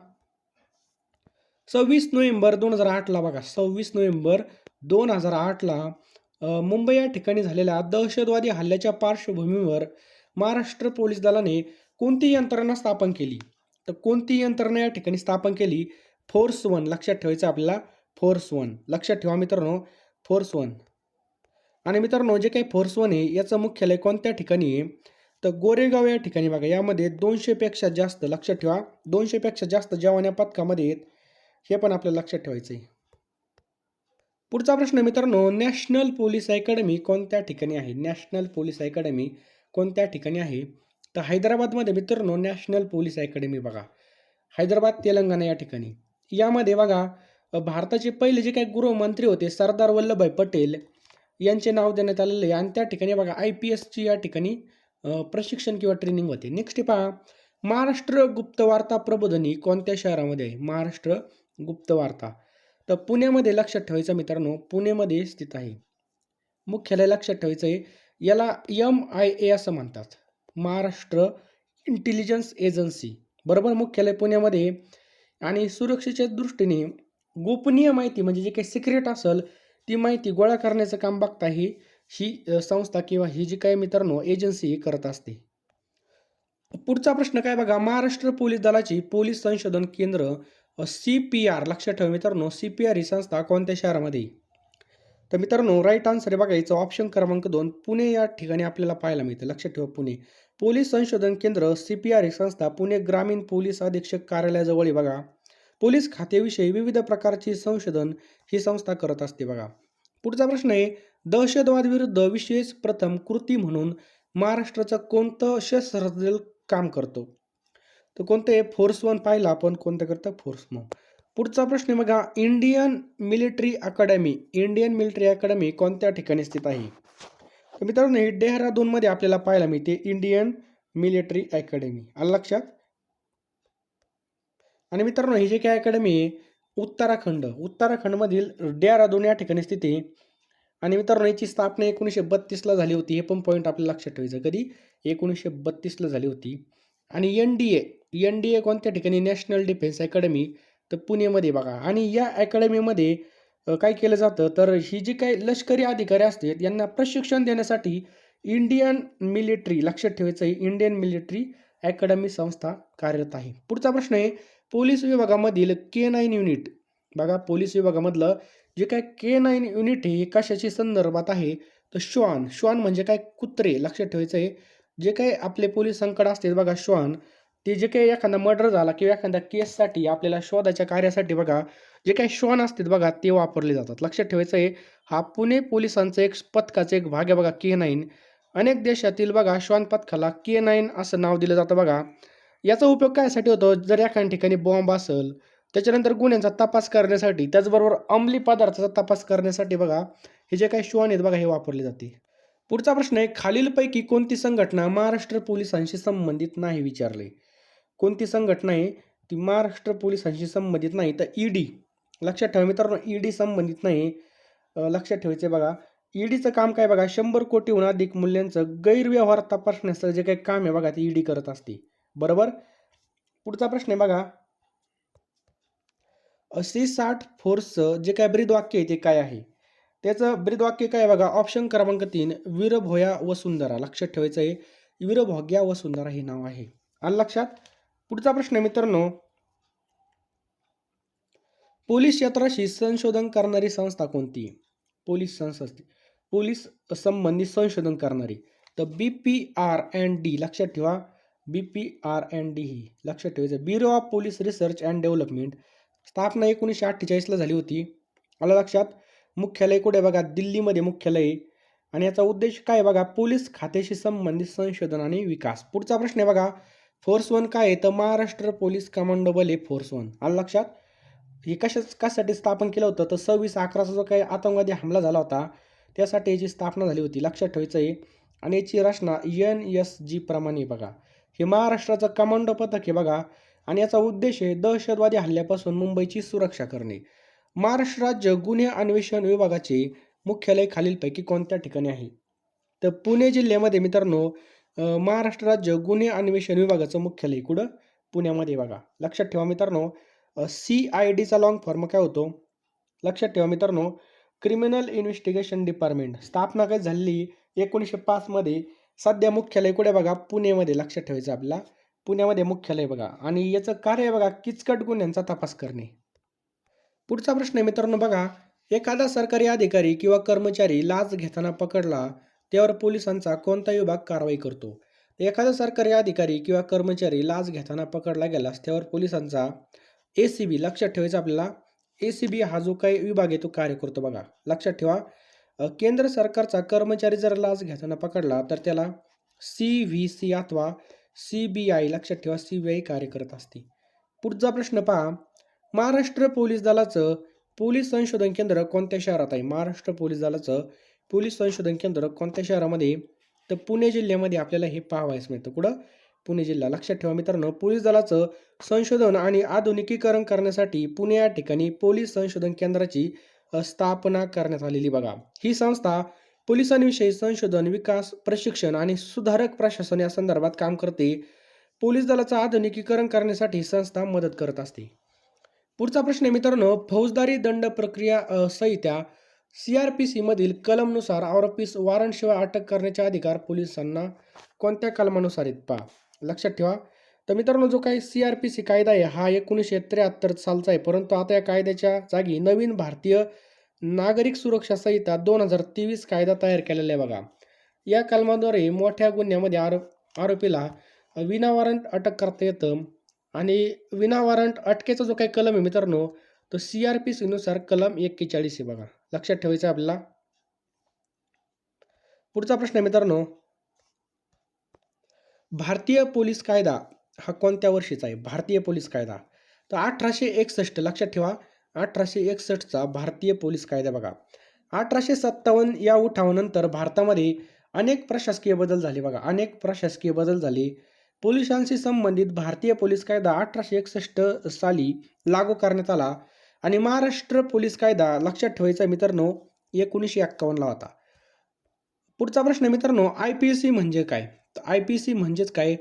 26 नोव्हेंबर 2008ला बघा 26 नोव्हेंबर 2008ला मुंबई या ठिकाणी झालेल्या दहशतवादी हल्ल्याच्या पार्श्वभूमीवर महाराष्ट्र पोलीस दलाने कोणती यंत्रणा स्थापन केली? तर कोणती यंत्रणा या ठिकाणी स्थापन केली? फोर्स 1. लक्षात ठेवायचं आपल्याला, फोर्स 1. लक्षात ठेवा मित्रांनो, फोर्स 1. आणि मित्रांनो जे काही फोर्स 1 आहे याचं मुख्यालय कोणत्या ठिकाणी आहे? तर गोरेगाव या ठिकाणी बघा. यामध्ये 200 पेक्षा जास्त, लक्षात ठेवा, 200 पेक्षा जास्त जवान या पथकामध्ये आहेत. हे पण आपल्याला लक्षात ठेवायचं आहे. पुढचा प्रश्न मित्रांनो, नॅशनल पोलीस अकॅडमी कोणत्या ठिकाणी आहे? नॅशनल पोलीस अकॅडमी कोणत्या ठिकाणी आहे? तर हैदराबादमध्ये मित्रांनो नॅशनल पोलीस अकॅडमी बघा. हैदराबाद, तेलंगणा या ठिकाणी. यामध्ये बघा भारताचे पहिले जे काही गृहमंत्री होते सरदार वल्लभभाई पटेल यांचे नाव देण्यात आलेले आहे. आणि त्या ठिकाणी बघा IPSची या ठिकाणी प्रशिक्षण किंवा ट्रेनिंग होते. नेक्स्ट पहा, महाराष्ट्र गुप्तवार्ता प्रबोधिनी कोणत्या शहरामध्ये आहे? महाराष्ट्र गुप्तवार्ता तर पुण्यामध्ये, लक्षात ठेवायचं मित्रांनो, पुणेमध्ये स्थित आहे. मुख्यालय लक्षात ठेवायचं आहे. याला MIA असं म्हणतात, महाराष्ट्र इंटेलिजन्स एजन्सी, बरोबर. मुख्यालय पुण्यामध्ये. आणि सुरक्षेच्या दृष्टीने गोपनीय माहिती म्हणजे जे काही सिक्रेट असेल ती माहिती गोळा करण्याचं काम बघता ही संस्था किंवा ही जी काही मित्रांनो एजन्सी करत असते. पुढचा प्रश्न काय बघा, महाराष्ट्र पोलीस दलाची पोलीस संशोधन केंद्र CPR, लक्षात ठेवा मित्रांनो, CPR ही संस्था कोणत्या शहरामध्ये? तर मित्रांनो राईट आन्सर आहे बघा याचं ऑप्शन क्रमांक 2, पुणे या ठिकाणी आपल्याला पाहायला मिळते. लक्षात ठेवा पुणे. पोलीस संशोधन केंद्र CPR ही संस्था पुणे ग्रामीण पोलीस अधीक्षक कार्यालयाजवळ आहे बघा. पोलीस खात्याविषयी विविध प्रकारची संशोधन ही संस्था करत असते बघा. पुढचा प्रश्न आहे, दहशतवाद विरुद्ध विशेष प्रथम कृती म्हणून महाराष्ट्राचं कोणतं सशस्त्र दल काम करतो? तर कोणतं आहे? फोर्स 1 पाहिलं आपण, कोणतं करतं? फोर्स 1. पुढचा प्रश्न बघा, इंडियन मिलिटरी अकॅडमी कोणत्या ठिकाणी स्थित आहे? तर मित्रांनो हे डेहराडूनमध्ये आपल्याला पाहायला मिळते इंडियन मिलिटरी अकॅडमी. आलं लक्षात? आणि मित्रांनो ही जी काय अकॅडमी आहे उत्तराखंडमधील डेहराडून या ठिकाणी स्थित आहे. आणि मित्रांनो याची स्थापना 1932ला झाली होती. हे पण पॉईंट आपल्याला लक्षात ठेवायचं. कधी? 1932ला झाली होती. आणि NDA कोणत्या ठिकाणी? नॅशनल डिफेन्स अकॅडमी, तर पुणेमध्ये बघा. आणि या अकॅडमीमध्ये काय केलं जातं तर ही जी काही लष्करी अधिकारी असतात यांना प्रशिक्षण देण्यासाठी इंडियन मिलिटरी, लक्षात ठेवायचं आहे, इंडियन मिलिटरी अकॅडमी संस्था कार्यरत आहे. पुढचा प्रश्न आहे, पोलीस विभागामधील K9 युनिट बघा. पोलीस विभागामधलं जे काय K9 युनिट हे कशाची संदर्भात आहे? तर श्वान म्हणजे काय? कुत्रे. लक्षात ठेवायचं आहे. जे काही आपले पोलिसांकडे असते बघा श्वान, ते जे काही एखादा मर्डर झाला किंवा एखाद्या केससाठी आपल्याला शोधाच्या कार्यासाठी बघा जे काही श्वान असतात बघा ते वापरले जातात. लक्षात ठेवायचं आहे. हा पुणे पोलिसांचं एक पथकाचं एक भाग आहे बघा K9. अनेक देशातील बघा श्वान पथकाला K9 असं नाव दिलं जातं बघा. याचा उपयोग कायसाठी होतो? जर एखाद्या ठिकाणी बॉम्ब असेल त्याच्यानंतर गुन्ह्यांचा तपास करण्यासाठी, त्याचबरोबर अंमली पदार्थाचा तपास करण्यासाठी बघा हे जे काही श्वान आहेत बघा हे वापरले जाते. पुढचा प्रश्न आहे, खालीलपैकी कोणती संघटना महाराष्ट्र पोलिसांशी संबंधित नाही विचारले. कोणती संघटना आहे ती महाराष्ट्र पोलिसांशी संबंधित नाही, तर ईडी. लक्षात ठेवा मित्रांनो, ईडी संबंधित नाही. लक्षात ठेवायचं बघा. ईडीचं काम काय बघा, 100 कोटीहून अधिक मूल्यांचं गैरव्यवहार तपासण्याचं जे काही काम आहे बघा ते ईडी करत असते. बरोबर. पुढचा प्रश्न आहे बघा, C60 फोर्सचं जे काय ब्रीदवाक्य आहे ते काय आहे. त्याचं ब्रीदवाक्य काय बघा, ऑप्शन क्रमांक 3 वीरभोया वसुंधरा. लक्षात ठेवायचं आहे, वीरभोग्या वसुंधरा हे नाव आहे. आलं लक्षात. पुढचा प्रश्न आहे मित्रांनो, पोलीस क्षेत्राशी संशोधन करणारी संस्था कोणती. पोलीस संस्था, पोलीस संबंधित संशोधन करणारी, तर BPR&D. लक्षात ठेवा, BPR&D ही लक्षात ठेवायचं. Bureau of police research and development. स्थापना 1948ला झाली होती. आलं लक्षात. मुख्यालय कुठे बघा, दिल्लीमध्ये मुख्यालय. आणि याचा उद्देश काय बघा, पोलीस खात्याशी संबंधित संशोधन आणि विकास. पुढचा प्रश्न आहे बघा, फोर्स 1 काय आहे, तर महाराष्ट्र पोलीस कमांडो बल आहे फोर्स 1. आलं लक्षात. हे कशासाठी स्थापन केलं होतं, तर 26/11चा जो काही आतंकवादी हमला झाला होता त्यासाठी याची स्थापना झाली होती. लक्षात ठेवायचं आहे. आणि याची रचना NSG प्रमाणे बघा. हे महाराष्ट्राचं कमांडो पथक आहे बघा. आणि याचा उद्देश आहे दहशतवादी हल्ल्यापासून मुंबईची सुरक्षा करणे. महाराष्ट्र राज्य गुन्हे अन्वेषण विभागाचे मुख्यालय खालीलपैकी कोणत्या ठिकाणी आहे, तर पुणे जिल्ह्यामध्ये मित्रांनो महाराष्ट्र राज्य गुन्हे अन्वेषण विभागाचं मुख्यालय कुठं, पुण्यामध्ये बघा. लक्षात ठेवा मित्रांनो, CIDचा लॉंग फॉर्म काय होतो, लक्षात ठेवा मित्रांनो, क्रिमिनल इन्व्हेस्टिगेशन डिपार्टमेंट. स्थापना काय झाली 1905 मध्ये. सध्या मुख्यालय कुठे बघा, पुणेमध्ये. लक्षात ठेवायचं आपल्याला, पुण्यामध्ये मुख्यालय बघा. आणि याचं कार्य बघा किचकट गुन्ह्यांचा तपास करणे. पुढचा प्रश्न आहे मित्रांनो बघा, एखादा सरकारी अधिकारी किंवा कर्मचारी लाच घेताना पकडला त्यावर पोलिसांचा कोणता विभाग कारवाई करतो. एखादा सरकारी अधिकारी किंवा कर्मचारी लाच घेताना पकडला गेलास त्यावर पोलिसांचा ACB. लक्षात ठेवायचं आपल्याला, ACB हा जो काही विभाग आहे तो कार्य करतो बघा. लक्षात ठेवा. केंद्र सरकारचा कर्मचारी जर लाच घेताना पकडला तर त्याला CVC अथवा CBI. लक्षात ठेवा, CBI कार्य करत असते. पुढचा प्रश्न पहा, महाराष्ट्र पोलीस दलाचं पोलीस संशोधन केंद्र कोणत्या शहरात आहे. महाराष्ट्र पोलीस दलाचं पोलीस संशोधन केंद्र कोणत्या शहरामध्ये, तर पुणे जिल्ह्यामध्ये आपल्याला हे पाहावयास मिळतं. कुठं, पुणे जिल्हा. लक्षात ठेवा मित्रांनो, पोलीस दलाचं संशोधन आणि आधुनिकीकरण करण्यासाठी पुणे या ठिकाणी पोलीस संशोधन केंद्राची स्थापना करण्यात आलेली बघा. ही संस्था पोलिसांविषयी संशोधन, विकास, प्रशिक्षण आणि सुधारक प्रशासन या संदर्भात काम करते. पोलीस दलाचं आधुनिकीकरण करण्यासाठी ही संस्था मदत करत असते. पुढचा प्रश्न आहे मित्रांनो, फौजदारी दंड प्रक्रिया संहिता CRPC मधील कलमनुसार आरोपीस वॉरंटशिवाय अटक करण्याचे अधिकार पोलिसांना कोणत्या कलमानुसार आहेत पहा. लक्षात ठेवा. तर मित्रांनो, जो काही CRPC कायदा आहे हा 1973 सालचा आहे, परंतु आता या कायद्याच्या जागी नवीन भारतीय नागरिक सुरक्षा संहिता 2023 कायदा तयार केलेला आहे बघा. या कलमाद्वारे मोठ्या गुन्ह्यामध्ये आरोपीला विना वॉरंट अटक करता येतं. आणि विना वॉरंट अटकेचा जो काही कलम आहे मित्रांनो, तो CRPC नुसार कलम 41 आहे बघा. लक्षात ठेवायचं आपल्याला. पुढचा प्रश्न आहे मित्रांनो, भारतीय पोलीस कायदा हा कोणत्या वर्षीचा आहे. भारतीय पोलीस कायदा तर 1861. लक्षात ठेवा, 1861चा भारतीय पोलीस कायदा बघा. 1857 या उठावानंतर भारतामध्ये अनेक प्रशासकीय बदल झाले बघा. अनेक प्रशासकीय बदल झाले. पोलिसांशी संबंधित भारतीय पोलीस कायदा 1861 साली लागू करण्यात आला. आणि महाराष्ट्र पोलीस कायदा लक्षात ठेवायचा मित्रांनो 1951ला होता. पुढचा प्रश्न आहे मित्रांनो, IPC म्हणजे काय. तर IPC म्हणजेच काय,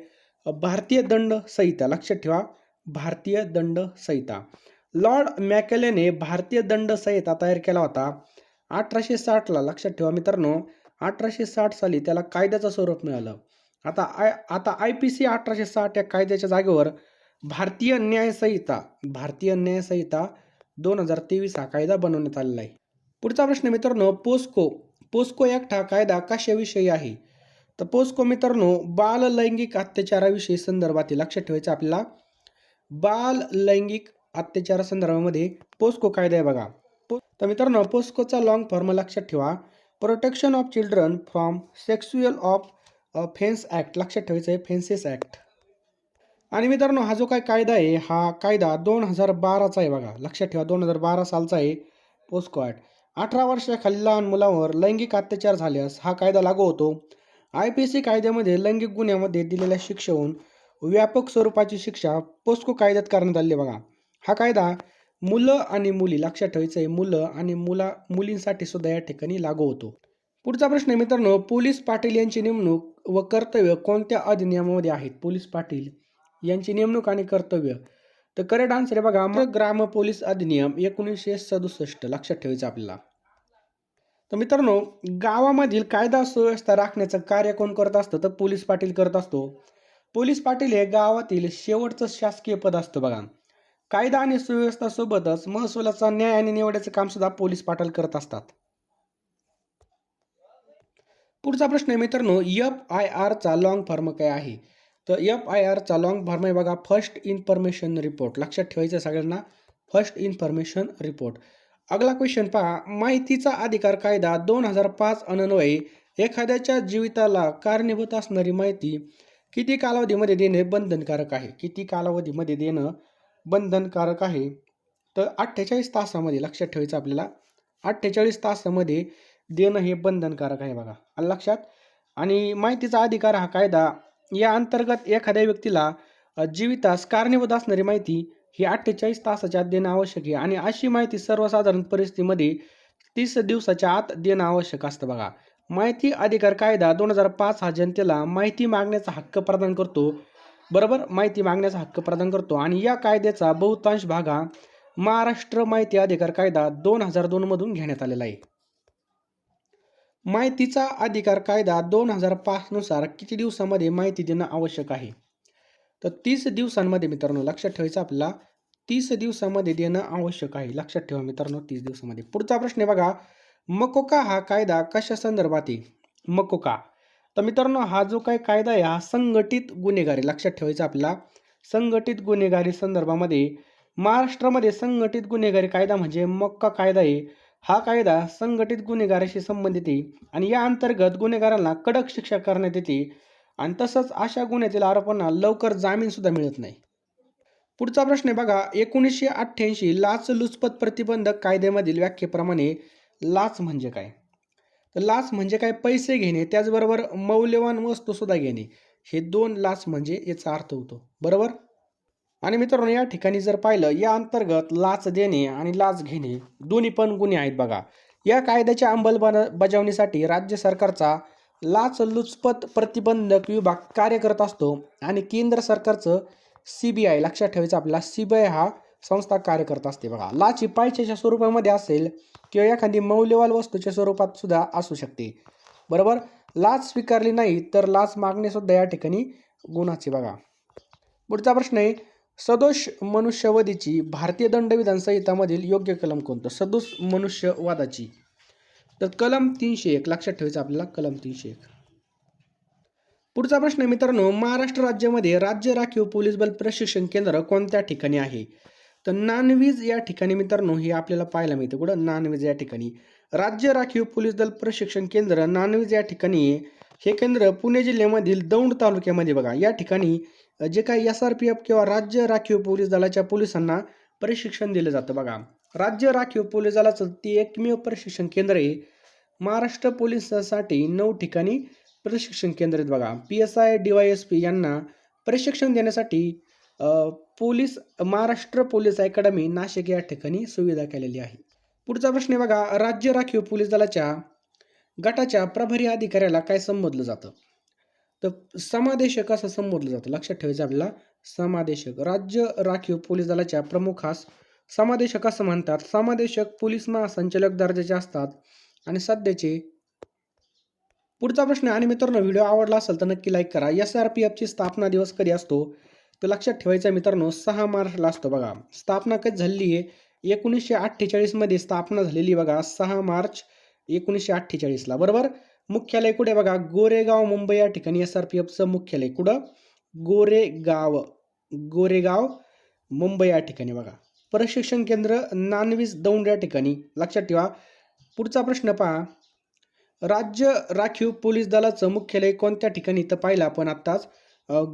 भारतीय दंड संहिता. लक्षात ठेवा, भारतीय दंड संहिता. लॉर्ड मॅकेलेने भारतीय दंड संहिता तयार केला होता 1860ला. लक्षात ठेवा मित्रांनो, 1860 साली त्याला कायद्याचं स्वरूप मिळालं. आता IPC 1860 या कायद्याच्या जागेवर भारतीय न्याय संहिता 2023 हा कायदा बनवण्यात आलेला आहे. पुढचा प्रश्न मित्रांनो, पोस्को ॲक्ट हा कायदा कशाविषयी आहे. तर पोस्को मित्रांनो बाल लैंगिक अत्याचाराविषयी संदर्भातील. लक्षात ठेवायचं आपल्याला, बाल लैंगिक अत्याचारा संदर्भामध्ये पोस्को कायदा आहे बघा. तर मित्रांनो पोस्कोचा लॉंग फॉर्म लक्षात ठेवा, protection of children from sexual offence act. लक्षात ठेवायचं आहे, फेन्सेस ॲक्ट. आणि मित्रांनो हा जो काय कायदा आहे हा कायदा 2012चा आहे बघा. लक्षात ठेवा 2012 सालचा आहे पोस्को ॲक्ट. 18 वर्षाखालील लहान मुलांवर लैंगिक अत्याचार झाल्यास हा कायदा लागू होतो. IPC कायद्यामध्ये लैंगिक गुन्ह्यामध्ये दिलेल्या शिक्षेहून व्यापक स्वरूपाची शिक्षा पोस्को कायद्यात करण्यात आली आहे बघा. हा कायदा मुलं आणि मुली लक्षात ठेवायचं आहे मुलं आणि मुलींसाठी सुद्धा या ठिकाणी लागू होतो. पुढचा प्रश्न आहे मित्रांनो पोलीस पाटील यांची नेमणूक व कर्तव्य कोणत्या अधिनियमामध्ये आहेत? पोलीस पाटील यांची नेमणूक आणि कर्तव्य. तर करेक्ट आन्सर आहे बघा ग्राम पोलीस अधिनियम 1967 लक्षात ठेवायचं आपल्याला. तर मित्रांनो गावामधील कायदा सुव्यवस्था राखण्याचं कार्य कोण करत असतं? तर पोलीस पाटील करत असतो. पोलीस पाटील हे गावातील शेवटचं शासकीय पद असतं बघा. कायदा आणि सुव्यवस्था सोबतच महसुलाचा न्याय आणि निवडायचं काम सुद्धा पोलीस पाटील करत असतात. पुढचा प्रश्न आहे मित्रांनो FIR चा लॉंग फॉर्म काय आहे? तर FIR चा लॉंग फॉर्म आहे बघा फर्स्ट इन्फॉर्मेशन रिपोर्ट. लक्षात ठेवायचं सगळ्यांना फर्स्ट इन्फॉर्मेशन रिपोर्ट. अगला क्वेश्चन पहा माहितीचा अधिकार कायदा 2005 अन्वये एखाद्याच्या जीविताला कारणीभूत असणारी माहिती किती कालावधीमध्ये देणे बंधनकारक आहे? किती कालावधीमध्ये देणं बंधनकारक आहे? तर 48 तासामध्ये लक्षात ठेवायचं आपल्याला 48 तासामध्ये देणं हे बंधनकारक आहे बघा. आलं लक्षात. आणि माहितीचा अधिकार हा कायदा या अंतर्गत एखाद्या व्यक्तीला जीवितास कारणीभूत असणारी माहिती ही 48 तासाच्या आत देणं आवश्यक आहे आणि अशी माहिती सर्वसाधारण परिस्थितीमध्ये 30 दिवसाच्या आत देणं आवश्यक असतं बघा. माहिती अधिकार कायदा 2005 हा जनतेला माहिती मागण्याचा हक्क प्रदान करतो. बरोबर माहिती मागण्याचा हक्क प्रदान करतो आणि या कायद्याचा बहुतांश भाग हा महाराष्ट्र माहिती अधिकार कायदा 2002 मधून घेण्यात आलेला आहे. माहितीचा अधिकार कायदा 2005 नुसार किती दिवसामध्ये माहिती देणं आवश्यक आहे? तर 30 दिवसांमध्ये मित्रांनो लक्षात ठेवायचं आपल्याला 30 दिवसामध्ये देणं आवश्यक आहे. लक्षात ठेवा मित्रांनो 30 दिवसामध्ये. पुढचा प्रश्न आहे बघा मकोका हा कायदा कशा संदर्भात आहे? मकोका. तर मित्रांनो हा जो काही कायदा आहे हा संघटित गुन्हेगारी लक्षात ठेवायचं आपल्याला संघटित गुन्हेगारी संदर्भामध्ये महाराष्ट्रामध्ये संघटित गुन्हेगारी कायदा म्हणजे मक्का कायदा आहे. हा कायदा संघटित गुन्हेगाराशी संबंधित आहे आणि या अंतर्गत गुन्हेगारांना कडक शिक्षा करण्यात येते आणि तसंच अशा गुन्ह्यातील आरोपांना लवकर जामीन सुद्धा मिळत नाही. पुढचा प्रश्न आहे बघा 1988 लाचलुचपत प्रतिबंधक कायद्यामधील व्याख्येप्रमाणे लाच म्हणजे काय? तर लाच म्हणजे काय पैसे घेणे त्याचबरोबर मौल्यवान वस्तू सुद्धा घेणे हे दोन लाच म्हणजे याचा अर्थ होतो. बरोबर. आणि मित्रांनो या ठिकाणी जर पाहिलं या अंतर्गत लाच देणे आणि लाच घेणे दोन्ही पण गुन्हे आहेत बघा. या कायद्याच्या अंमलबजावणीसाठी राज्य सरकारचा लाचलुचपत प्रतिबंधक विभाग कार्य करत असतो आणि केंद्र सरकारचं CBI लक्षात ठेवायचं आपल्याला CBI हा संस्था कार्य करत असते बघा. लाच ही पैशाच्या स्वरूपामध्ये असेल किंवा एखादी मौल्यवान वस्तूच्या स्वरूपात सुद्धा असू शकते. बरोबर. लाच स्वीकारली नाही तर लाच मागणे सुद्धा या ठिकाणी गुन्हाचे बघा. पुढचा प्रश्न आहे सदोष मनुष्यवधीची भारतीय दंडविधान संहितामधील योग्य कलम कोणतं? सदोष मनुष्यवादाची तर कलम 301 लक्षात ठेवायचं आपल्याला कलम 301. पुढचा प्रश्न आहे मित्रांनो महाराष्ट्र राज्यामध्ये राज्य राखीव पोलीस बल प्रशिक्षण केंद्र कोणत्या ठिकाणी आहे? तर नानवीज या ठिकाणी मित्रांनो हे आपल्याला पाहायला मिळतं. कुठं? नानवीज या ठिकाणी. राज्य राखीव पोलीस दल प्रशिक्षण केंद्र नानवीज या ठिकाणी हे केंद्र पुणे जिल्ह्यामधील दौंड तालुक्यामध्ये बघा. या ठिकाणी जे काही SRPF किंवा राज्य राखीव पोलीस दलाच्या पोलिसांना प्रशिक्षण दिलं जातं बघा. राज्य राखीव पोलीस दलाचं ते एकमेव प्रशिक्षण केंद्र आहे. महाराष्ट्र पोलिसांसाठी 9 ठिकाणी प्रशिक्षण केंद्र आहेत बघा. PSI DYSP यांना प्रशिक्षण देण्यासाठी महाराष्ट्र पोलीस अकॅडमी नाशिक या ठिकाणी सुविधा केलेली आहे. पुढचा प्रश्न आहे बघा राज्य राखीव पोलीस दलाच्या गटाच्या प्रभारी अधिकाऱ्याला काय संबोधलं जातं? तर समादेशक असं संबोधलं जातं. लक्षात ठेवायचं आपल्याला समादेशक. राज्य राखीव पोलीस दलाच्या प्रमुखास समादेशक असं म्हणतात. समादेशक पोलीस महासंचालक दर्जाचे असतात आणि सध्याचे. पुढचा प्रश्न आणि मित्रांनो व्हिडिओ आवडला असेल तर नक्की लाईक करा. SRPF ची स्थापना दिवस कधी असतो? तर लक्षात ठेवायचं मित्रांनो 6 मार्चला असतो बघा. स्थापना कधी झाली आहे? 1948 मध्ये स्थापना झालेली बघा 6 मार्च 1948 बरोबर. मुख्यालय कुठे बघा गोरेगाव मुंबई या ठिकाणी SRPFचं मुख्यालय कुठं? गोरेगाव मुंबई या ठिकाणी बघा. प्रशिक्षण केंद्र नानवीज दौंड या ठिकाणी लक्षात ठेवा. पुढचा प्रश्न पहा राज्य राखीव पोलीस दलाचं मुख्यालय कोणत्या ठिकाणी? तर पाहिलं आपण आत्ताच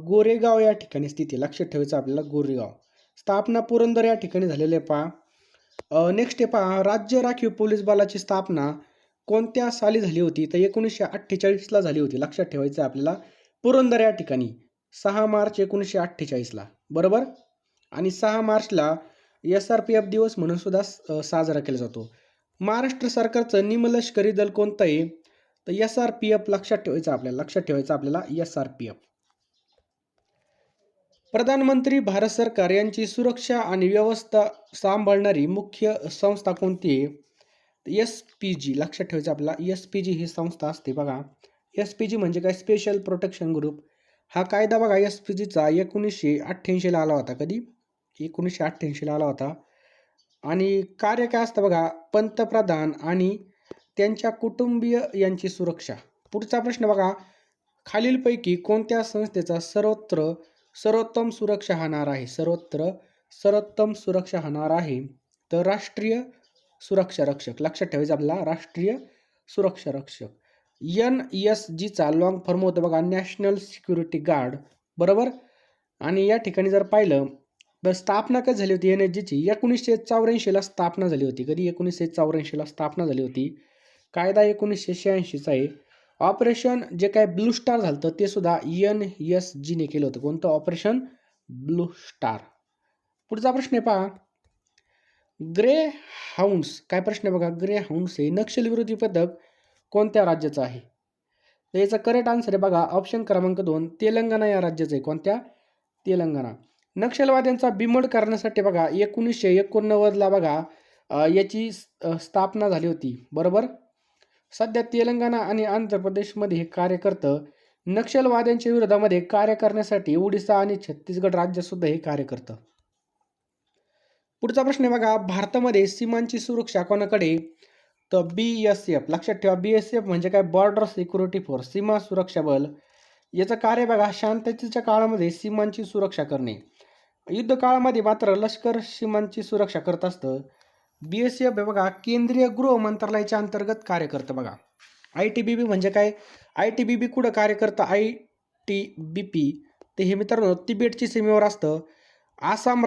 गोरेगाव या ठिकाणी स्थित आहे. लक्षात ठेवायचं आपल्याला गोरेगाव. स्थापना पुरंदर या ठिकाणी झालेली आहे पहा. नेक्स्ट आहे पहा, राज्य राखीव पोलीस बलाची स्थापना कोणत्या साली झाली होती? तर 1948ला झाली होती. लक्षात ठेवायचं आपल्याला पुरंदर या ठिकाणी 6 मार्च 1948ला. बरोबर. आणि 6 मार्चला SRPF दिवस म्हणून सुद्धा साजरा केला जातो. महाराष्ट्र सरकारचं निमलष्करी दल कोणतं आहे? तर SRPF लक्षात ठेवायचं आपल्याला SRPF. प्रधानमंत्री भारत सरकार यांची सुरक्षा आणि व्यवस्था सांभाळणारी मुख्य संस्था कोणती आहे? SPG. लक्षात ठेवायचं आपल्याला SPG ही संस्था असते बघा. SPG म्हणजे काय? Special protection group. हा कायदा बघा SPGचा 1988ला आला होता. कधी? 1988ला आला होता. आणि कार्य काय असतं बघा, पंतप्रधान आणि त्यांच्या कुटुंबीय यांची सुरक्षा. पुढचा प्रश्न बघा, खालीलपैकी कोणत्या संस्थेचा सर्वोत्तम सुरक्षा हा नारा आहे? सर्वोत्तम सुरक्षा हा नारा आहे तर राष्ट्रीय सुरक्षा रक्षक. लक्षात ठेवायचं आपल्याला राष्ट्रीय सुरक्षा रक्षक. NSGचा लॉंग फॉर्म होतं बघा नॅशनल सिक्युरिटी गार्ड. बरोबर. आणि या ठिकाणी जर पाहिलं तर स्थापना कधी झाली होती NSGची? 1984ला स्थापना झाली होती. कधी? 1984ला स्थापना झाली होती. कायदा 1986चा आहे. ऑपरेशन जे काय ब्लू स्टार झालं होतं ते सुद्धा NSGने केलं होतं. कोणतं? Operation blue star. पुढचा प्रश्न आहे पहा, ग्रे हाऊंड्स. काय प्रश्न आहे बघा, ग्रे हाऊंड्स हे नक्षलविरोधी पथक कोणत्या राज्याचं आहे? तर याचा करेक्ट आन्सर आहे बघा ऑप्शन क्रमांक 2 तेलंगणा या राज्याचं आहे. कोणत्या? तेलंगणा. नक्षलवाद्यांचा बिमोड करण्यासाठी बघा 1989ला बघा याची स्थापना झाली होती. बरोबर. सध्या तेलंगणा आणि आंध्र प्रदेशमध्ये हे कार्य करतं. नक्षलवाद्यांच्या विरोधामध्ये कार्य करण्यासाठी ओडिसा आणि छत्तीसगड राज्य सुद्धा हे कार्य करतं. पुढचा प्रश्न आहे बघा, भारतामध्ये सीमांची सुरक्षा कोणाकडे? तर BSF. लक्षात ठेवा BSF म्हणजे काय? बॉर्डर सिक्युरिटी फोर्स, सीमा सुरक्षा बल. याचं कार्य बघा शांततेच्या काळामध्ये सीमांची सुरक्षा करणे. युद्ध काळामध्ये मात्र लष्कर सीमांची सुरक्षा करत असतं. BSF हे बघा केंद्रीय गृह मंत्रालयाच्या अंतर्गत कार्य करतं बघा. ITBP म्हणजे काय? ITBP कुठं कार्य करतं? ITBP ते हे मित्रांनो तिबेटची सीमेवर असतं. आसाम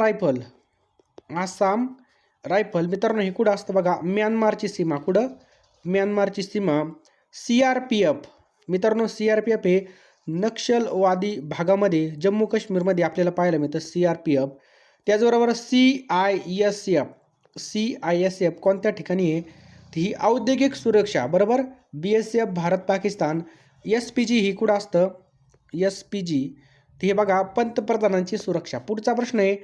रायफल मित्रांनो हे कुठं असतं बघा? म्यानमारची सीमा. कुठं? म्यानमारची सीमा. CRPF मित्रांनो CRPF हे नक्षलवादी भागामध्ये जम्मू काश्मीरमध्ये आपल्याला पाहायला मिळतं CRPF. त्याचबरोबर CISF कोणत्या ठिकाणी आहे? ही औद्योगिक सुरक्षा. बरोबर. BSF भारत पाकिस्तान. SPG ही कुठं असतं? SPG हे बघा पंतप्रधानांची सुरक्षा. पुढचा प्रश्न आहे,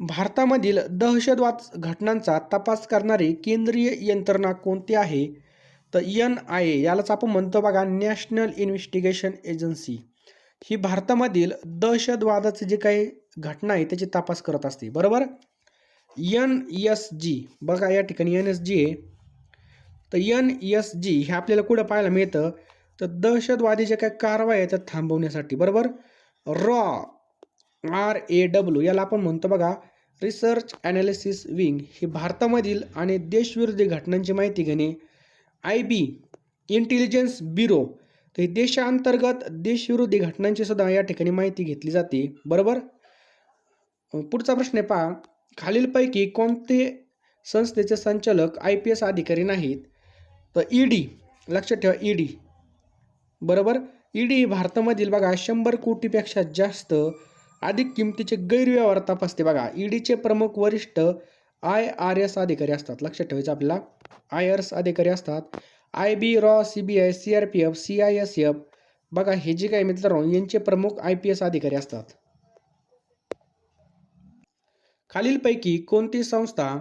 भारतामधील दहशतवाद घटनांचा तपास करणारी केंद्रीय यंत्रणा कोणती आहे? तर NIA. यालाच आपण म्हणतो बघा नॅशनल इन्व्हेस्टिगेशन एजन्सी. ही भारतामधील दहशतवादाचे जे काही घटना आहे त्याची तपास करत असते. बरोबर. NSG बघा या ठिकाणी NSG आहे. तर NSG हे आपल्याला कुठं पाहायला मिळतं? तर दहशतवादी जे काही कारवाई आहे त्या थांबवण्यासाठी. बरोबर. RAW याला आपण म्हणतो बघा रिसर्च ॲनालिसिस विंग. ही भारतामधील आणि देशविरोधी घटनांची माहिती घेणे. IB intelligence bureau. तर ही देशांतर्गत देशविरोधी घटनांची सुद्धा या ठिकाणी माहिती घेतली जाते. बरोबर. पुढचा प्रश्न आहे पहा, खालीलपैकी कोणते संस्थेचे संचालक IPS अधिकारी नाहीत? तर ED. लक्षात ठेवा ED. बरोबर. ED ही भारतामधील बघा 100 कोटीपेक्षा जास्त अधिक किमतीचे गैरव्यवहार तपासते बघा. EDचे प्रमुख वरिष्ठ IRS अधिकारी असतात. लक्षात ठेवायचं आपल्याला IRS अधिकारी असतात. IB, RAW, CBI, CRPF, CISF बघा हे जे काही मित्रांनो यांचे प्रमुख IPS अधिकारी असतात. खालीलपैकी कोणती संस्था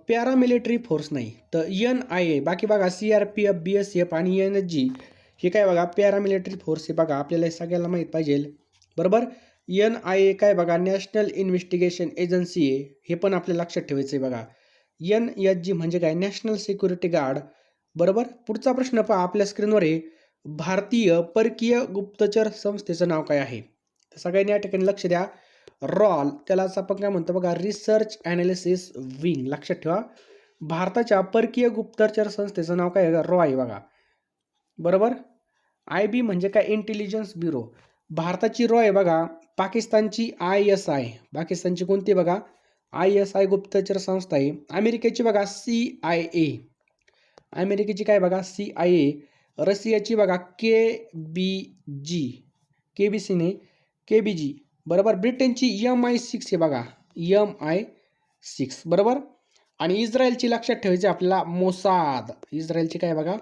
पॅरामिलिटरी फोर्स नाही? तर NIA. बाकी बघा CRPF, BSF आणि NSG हे काय बघा पॅरामिलिटरी फोर्स हे बघा आपल्याला हे सगळ्यांना माहीत पाहिजे. बरोबर. NIA काय बघा नॅशनल इन्व्हेस्टिगेशन एजन्सी आहे. हे पण आपल्याला लक्षात ठेवायचं आहे बघा. NSG म्हणजे काय? National security guard. बरोबर. पुढचा प्रश्न पहा आपल्या स्क्रीनवर आहे, भारतीय परकीय गुप्तचर संस्थेचं नाव काय आहे? तर सगळ्यांनी या ठिकाणी लक्ष द्या. RAW त्यालाच आपण काय म्हणतो बघा रिसर्च ॲनालिसिस विंग. लक्षात ठेवा भारताच्या परकीय गुप्तचर संस्थेचं नाव काय आहे? RAW आहे बघा. बरोबर. IB म्हणजे काय? Intelligence bureau. भारताची रॉ आहे बघा, पाकिस्तानची ISI, पाकिस्तानची कोणती बघा ISI गुप्तचर संस्था आहे, अमेरिकेची बघा CIA, अमेरिकेची काय बघा CIA, रशियाची बघा KBG, KBC नाही KBG बरोबर, ब्रिटनची MI6 आहे बघा MI6 बरोबर, आणि इस्रायलची लक्षात ठेवायची आपल्याला मोसाद, इस्रायलची काय बघा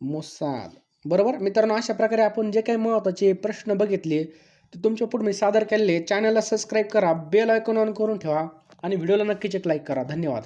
मोसाद बरोबर. मित्रांनो अशा प्रकारे आपण जे काही महत्त्वाचे प्रश्न बघितले ते तुमच्या पुढे मी सादर केलेले. चॅनलला सबस्क्राईब करा, बेल आयकॉन ऑन करून ठेवा आणि व्हिडिओला नक्कीच एक लाईक करा. धन्यवाद.